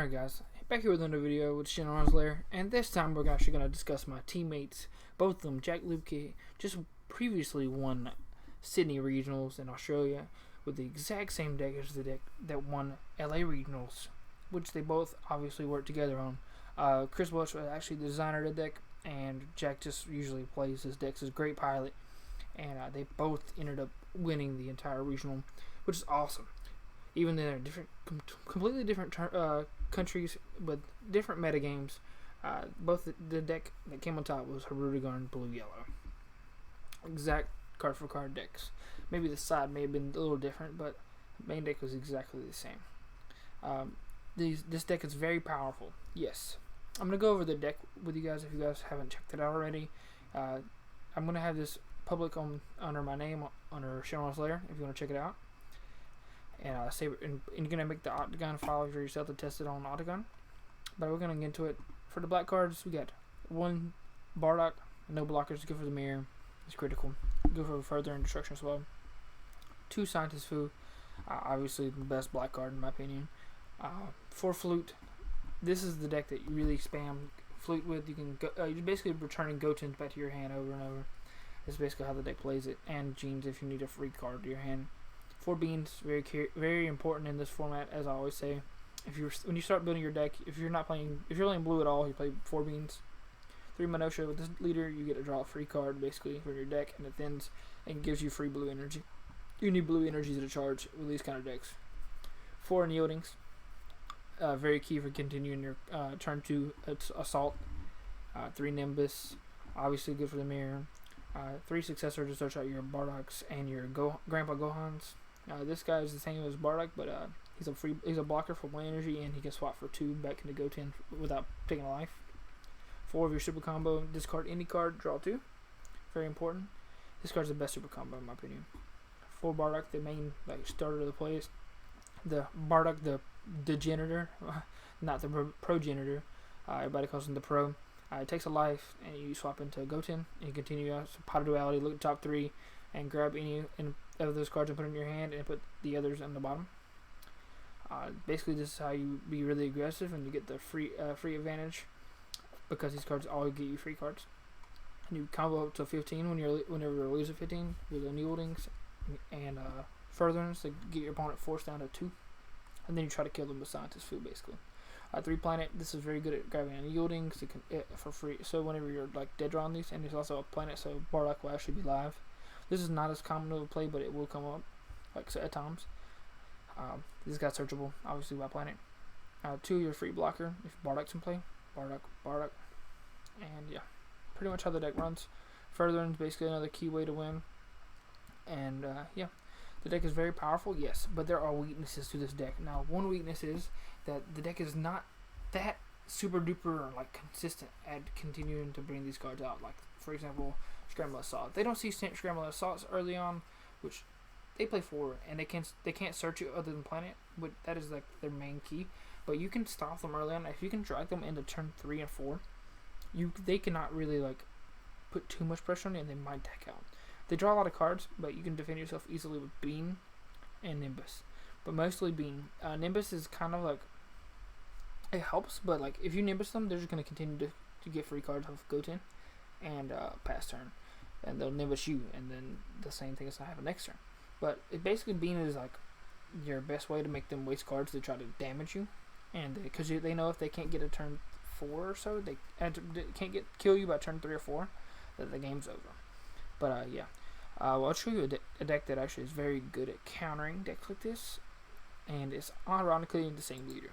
Alright guys, back here with another video with Shenron's Lair, and this time we're actually going to discuss my teammates. Both of them, Jack Lubke, just previously won Sydney Regionals in Australia with the exact same deck as the deck that won LA Regionals, which they both obviously worked together on. Chris Welch was actually the designer of the deck, and Jack just usually plays his decks as a great pilot, and they both ended up winning the entire regional, which is awesome. Even though they're different, completely different countries with different metagames, both the deck that came on top was Hirudegarn blue-yellow. Exact card for card decks. Maybe the side may have been a little different, but the main deck was exactly the same. This deck is very powerful. Yes, I'm gonna go over the deck with you guys if you guys haven't checked it out already. I'm gonna have this public under my name under Shenron's Lair if you want to check it out. And you're gonna make the Octagon file for yourself to test it on Octagon. But we're gonna get into it. For the black cards, we got one Bardock, no blockers, go for the mirror, it's critical. Go for further and destruction as well. Two Scientist Fu, obviously the best black card in my opinion. For Flute, this is the deck that you really spam Flute with. You can go, you're basically returning Gotens back to your hand over and over. That's basically how the deck plays it. And Genes if you need a free card to your hand. 4 beans, very important in this format, as I always say. When you start building your deck, if you're playing blue at all, you play 4 beans. 3 Minutia with this leader, you get to draw a free card basically from your deck, and it thins and gives you free blue energy. You need blue energy to charge with these kind of decks. 4 Unyieldings, very key for continuing your turn 2 assault. 3 Nimbus, obviously good for the mirror. 3 Successor to search out your Bardocks and your Grandpa Gohans. This guy is the same as Bardock, but he's a blocker for 1 energy, and he can swap for 2 back into Goten without taking a life. 4 of your super combo, discard any card, draw 2. Very important. This card's the best super combo in my opinion. 4 Bardock, the main starter of the plays. The Bardock, the Degenerator, not the Progenitor. Everybody calls him the Pro. It takes a life, and you swap into Goten, and you continue out. So pot of duality, look at top 3, and grab any of those cards and put them in your hand, and put the others on the bottom. Basically, this is how you be really aggressive, and you get the free advantage, because these cards always get you free cards. And you combo up to 15 whenever you lose a 15 with Unyieldings and Furtherance to get your opponent forced down to 2, and then you try to kill them with Scientist Food, basically. 3 Planet, this is very good at grabbing Unyieldings for free. So whenever you're dead drawing these, and there's also a planet, so Bardock will actually be live. This is not as common of a play, but it will come up at times. This guy's searchable, obviously by planet. 2 of your free blocker if Bardock's in play. Bardock, and yeah, pretty much how the deck runs. Furtherance, basically another key way to win. And yeah, the deck is very powerful, yes, but there are weaknesses to this deck. Now, one weakness is that the deck is not that super duper consistent at continuing to bring these cards out. For example, Scramble Assault. They don't see Scramble Assaults early on, which they play 4, and they can't search you other than planet, but that is their main key. But you can stop them early on. If you can drag them into turn 3 and 4, they cannot really put too much pressure on you, and they might deck out. They draw a lot of cards, but you can defend yourself easily with Bean and Nimbus. But mostly Bean. Nimbus is kind of it helps, but if you Nimbus them, they're just going to continue to get free cards off Goten and pass turn. And they'll Nimbus you, and then the same thing is going to happen next turn. But basically Bean is your best way to make them waste cards to try to damage you. And because they know if they can't get a turn 4 or so, they can't kill you by turn 3 or 4, that the game's over. But yeah. I'll show you a deck that actually is very good at countering decks like this, and it's ironically the same leader.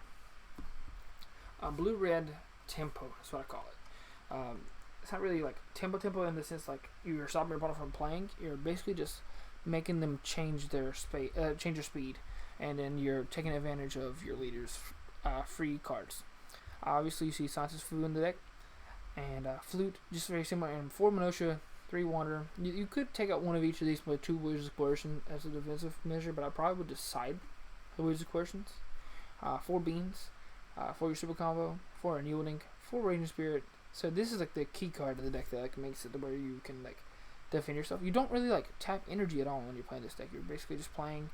Blue-red tempo, that's what I call it. It's not really tempo in the sense you're stopping your opponent from playing. You're basically just making them change their speed, and then you're taking advantage of your leader's free cards. Obviously, you see Scientist Fu in the deck, and Flute, just very similar. And 4 Minutia, 3 Wander. You could take out one of each of these with 2 Wizards of Coercion as a defensive measure, but I probably would decide the Wizards of Coercions. 4 Beans, 4 your super combo, 4 Unyielding, 4 Raging Spirit. So this is the key card of the deck that makes it to where you can defend yourself. You don't really tap energy at all when you're playing this deck. You're basically just playing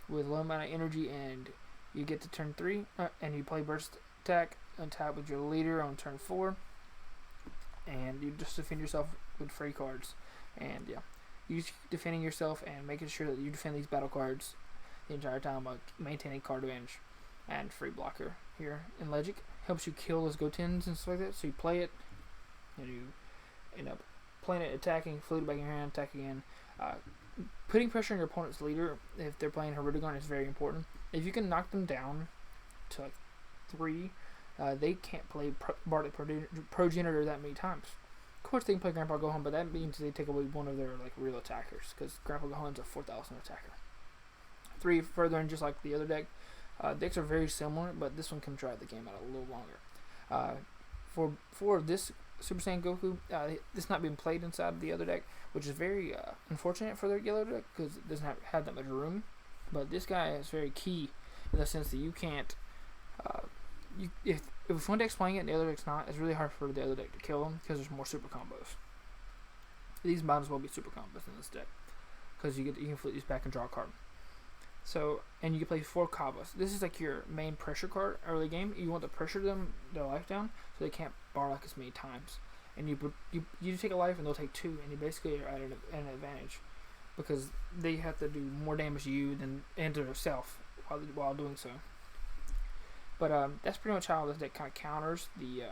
with low amount of energy, and you get to turn 3 and you play burst attack, untap with your leader on turn 4, and you just defend yourself with free cards. And yeah, you just keep defending yourself and making sure that you defend these battle cards the entire time by maintaining card advantage. And free blocker here in Legic helps you kill those Gotens and stuff like that. So you play it, and you end up playing it, attacking, flute back in your hand, attack again. Putting pressure on your opponent's leader if they're playing Hirudegarn is very important. If you can knock them down to like 3, they can't play Bardic Progenitor that many times. Of course, they can play Grandpa Gohan, but that means they take away one of their like real attackers, because Grandpa Gohan's a 4,000 attacker. 3 further, and just like the other deck, decks are very similar, but this one can drive the game out a little longer. For this Super Saiyan Goku, it's not being played inside the other deck, which is very unfortunate for their yellow deck because it doesn't have that much room. But this guy is very key in the sense that you can't. If one deck's playing it and the other deck's not, it's really hard for the other deck to kill him because there's more super combos. These might as well be super combos in this deck because you can flip these back and draw a card. So, and you can play 4 combos. This is like your main pressure card early game. You want to pressure them their life down so they can't bar like as many times. And you take a life and they'll take 2, and you basically are at an advantage because they have to do more damage to you and to themselves while doing so. But that's pretty much how this deck kind of counters the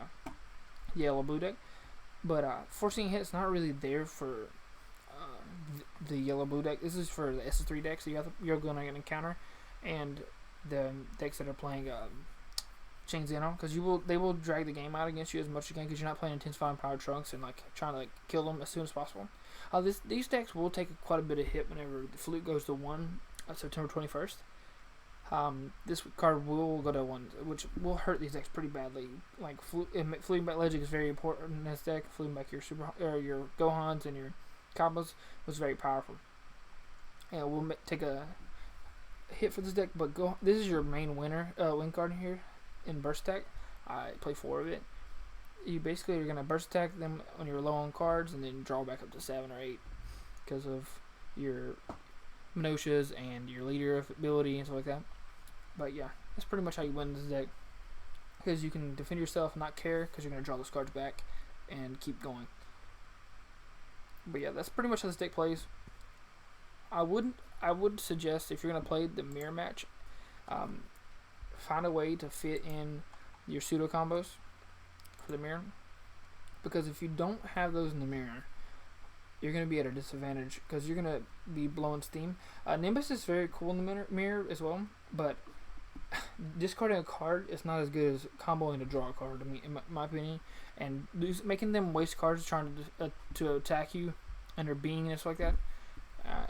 yellow blue deck. But forcing hit is not really there for the yellow blue deck. This is for the SS3 deck, so you're going to get an encounter, and the decks that are playing Chain Zeno, because they will drag the game out against you as much as you can, because you're not playing Intensifying Power Trunks and like trying to like kill them as soon as possible. These decks will take quite a bit of hit whenever the flute goes to 1 on September 21st. This card will go to 1, which will hurt these decks pretty badly. Like fluting back Legic is very important in this deck. Fluting back your your Gohans and your combos was very powerful. And we'll take a hit for this deck, but this is your main win card here in burst attack. I play 4 of it. You basically are going to burst attack them when you're low on cards, and then draw back up to 7 or 8 because of your Minutia's and your leader ability and stuff like that. But yeah, that's pretty much how you win this deck, because you can defend yourself and not care because you're going to draw those cards back and keep going. But yeah, that's pretty much how this deck plays. I would suggest, if you're going to play the mirror match, find a way to fit in your pseudo combos for the mirror, because if you don't have those in the mirror, you're going to be at a disadvantage because you're going to be blowing steam. Nimbus is very cool in the mirror as well, but discarding a card is not as good as comboing to draw a card, in my opinion, and making them waste cards trying to attack you under being and stuff like that,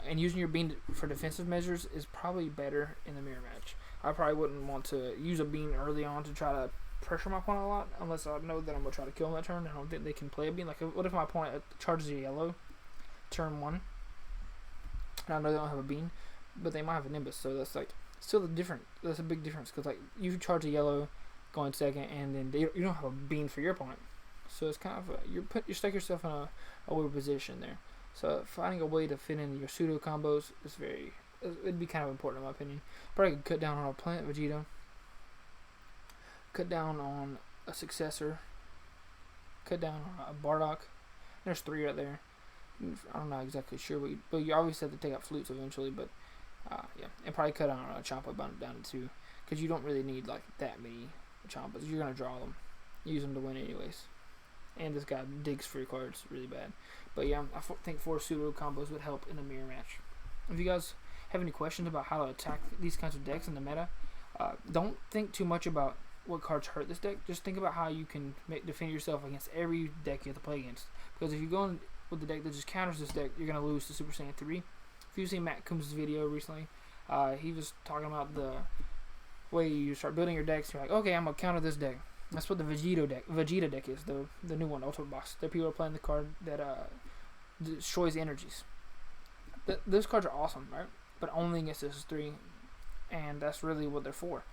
and using your bean for defensive measures is probably better in the mirror match. I probably wouldn't want to use a bean early on to try to pressure my opponent a lot unless I know that I'm going to try to kill him that turn. I don't think they can play a bean. Like, what if my opponent charges a yellow turn 1 and I know they don't have a bean, but they might have a Nimbus, so that's like still that's a big difference, because like you charge a yellow going second, and then you don't have a bean for your opponent, so it's kind of you stuck yourself in a weird position there. So finding a way to fit in your pseudo combos is it'd be kind of important in my opinion. Probably could cut down on a Planet Vegeta, cut down on a Successor, cut down on a Bardock. There's 3 right there. I'm not exactly sure, but you obviously have to take out flutes eventually, but yeah, and probably cut down on a Champa down to 2, because you don't really need like that many Champas. You're gonna draw them, use them to win anyways. And this guy digs free cards really bad. But yeah, I think 4 pseudo combos would help in the mirror match. If you guys have any questions about how to attack these kinds of decks in the meta, don't think too much about what cards hurt this deck. Just think about how you can defend yourself against every deck you have to play against. Because if you go in with the deck that just counters this deck, you're going to lose to Super Saiyan 3. If you've seen Matt Coombs' video recently, he was talking about the way you start building your decks. You're like, okay, I'm going to counter this deck. That's what the Vegeta deck is, the new one, Ultimate Boss. That people are playing the card that destroys energies. Those cards are awesome, right? But only against SS3, and that's really what they're for.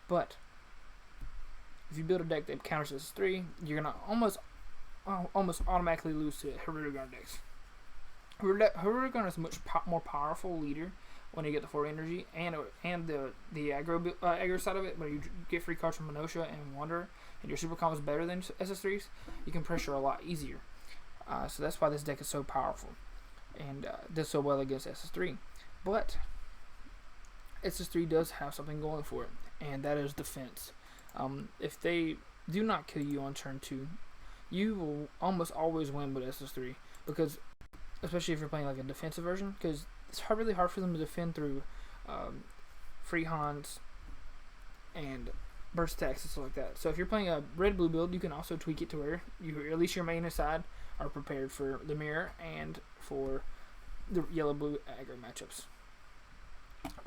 But if you build a deck that counters SS3, you're gonna almost automatically lose to Hirudegarn decks. Hirudegarn is a much more powerful leader when you get the 4 energy and the aggro side of it. But you get free cards from Minosha and Wanderer, and your super combo is better than SS3s. You can pressure a lot easier. So that's why this deck is so powerful and does so well against SS3. But SS3 does have something going for it, and that is defense. If they do not kill you on turn 2, you will almost always win with SS3, because especially if you're playing like a defensive version, because it's really hard for them to defend through free Hans and burst attacks and stuff like that. So if you're playing a red-blue build, you can also tweak it to where at least your main side are prepared for the mirror and for the yellow-blue aggro matchups.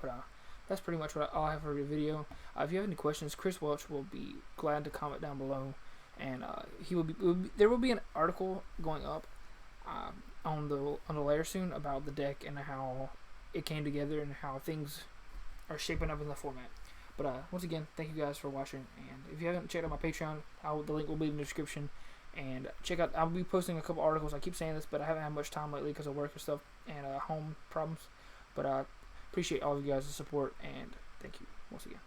But that's pretty much what I'll have for the video. If you have any questions, Chris Welch will be glad to comment down below, and there will be an article going up on the Lair soon about the deck and how it came together and how things are shaping up in the format. But once again, thank you guys for watching, and if you haven't checked out my Patreon, the link will be in the description. And check out, I'll be posting a couple articles. I keep saying this, but I haven't had much time lately because of work and stuff and home problems. But I appreciate all of you guys' support, and thank you once again.